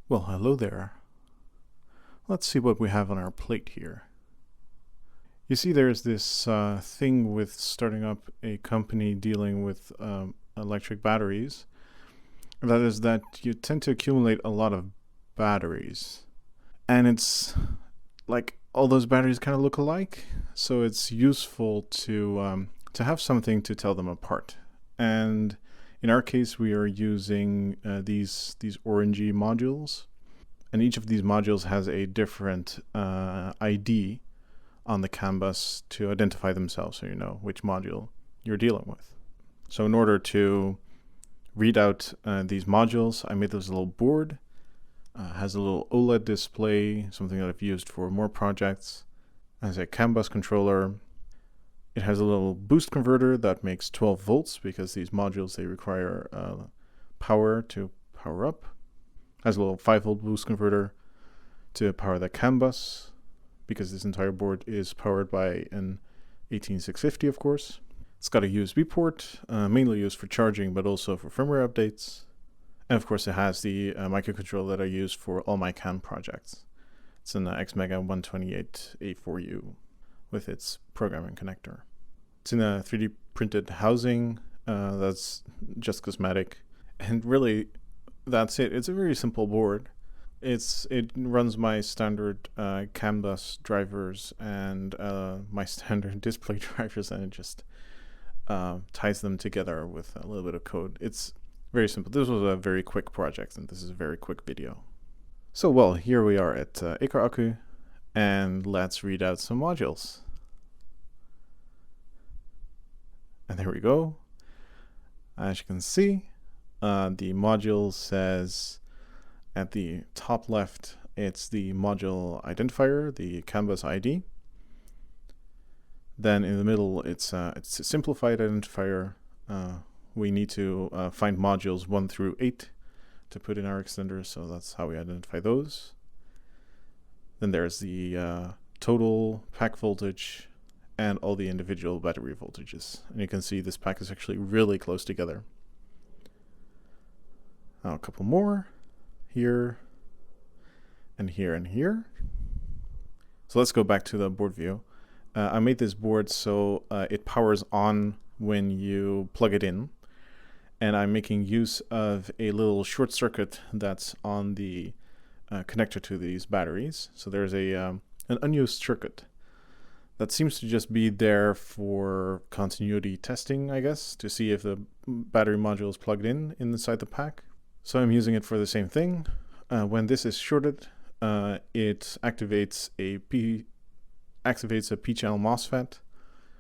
Well, hello there. Let's see what we have on our plate here. You see, there's this thing with starting up a company dealing with electric batteries. That is that you tend to accumulate a lot of batteries. And it's like all those batteries kind of look alike. So it's useful to have something to tell them apart. And in our case, we are using these orangey modules. And each of these modules has a different ID on the CAN bus to identify themselves, so you know which module you're dealing with. So in order to read out these modules, I made this little board. Has a little OLED display, something that I've used for more projects. Has a CAN bus controller. It has a little boost converter that makes 12 volts because these modules, they require power to power up. Has a little 5-volt boost converter to power the CAN bus, because this entire board is powered by an 18650, of course. It's got a USB port, mainly used for charging, but also for firmware updates. And of course, it has the microcontroller that I use for all my CAN projects. It's an XMega 128A4U with its programming connector. It's in a 3D printed housing that's just cosmetic. And really, that's it. It's a very simple board. It runs my standard CAN bus drivers and my standard display drivers, and it just ties them together with a little bit of code. It's very simple. This was a very quick project, and this is a very quick video. So, well, here we are at Aker and let's read out some modules. And there we go. As you can see, the module says at the top left, it's the module identifier, the CAN bus ID. Then in the middle, it's a simplified identifier. We need to find modules 1 through 8 to put in our extender, so that's how we identify those. Then there's the total pack voltage and all the individual battery voltages. And you can see this pack is actually really close together. Now a couple more. Here, and here, and here. So let's go back to the board view. I made this board so it powers on when you plug it in. And I'm making use of a little short circuit that's on the connector to these batteries. So there's an unused circuit that seems to just be there for continuity testing, I guess, to see if the battery module is plugged in inside the pack. So I'm using it for the same thing. When this is shorted, it activates a P-channel MOSFET,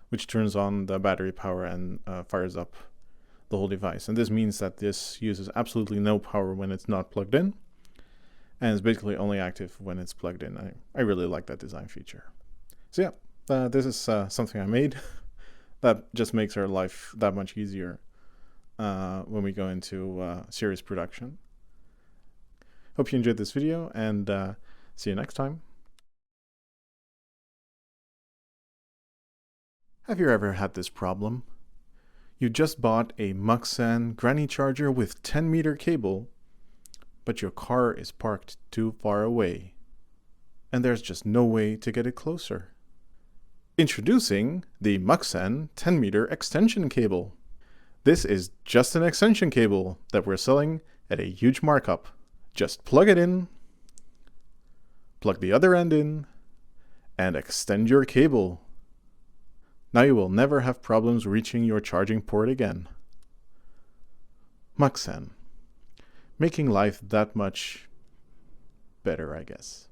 which turns on the battery power and fires up the whole device. And this means that this uses absolutely no power when it's not plugged in, and is basically only active when it's plugged in. I really like that design feature. So yeah, this is something I made that just makes our life that much easier when we go into serious production. Hope you enjoyed this video, and see you next time. Have you ever had this problem? You just bought a Muxsan granny charger with 10-meter cable, but your car is parked too far away, and there's just no way to get it closer. Introducing the Muxsan 10-meter extension cable. This is just an extension cable that we're selling at a huge markup. Just plug it in, plug the other end in, and extend your cable. Now you will never have problems reaching your charging port again. Muxsan. Making life that much better, I guess.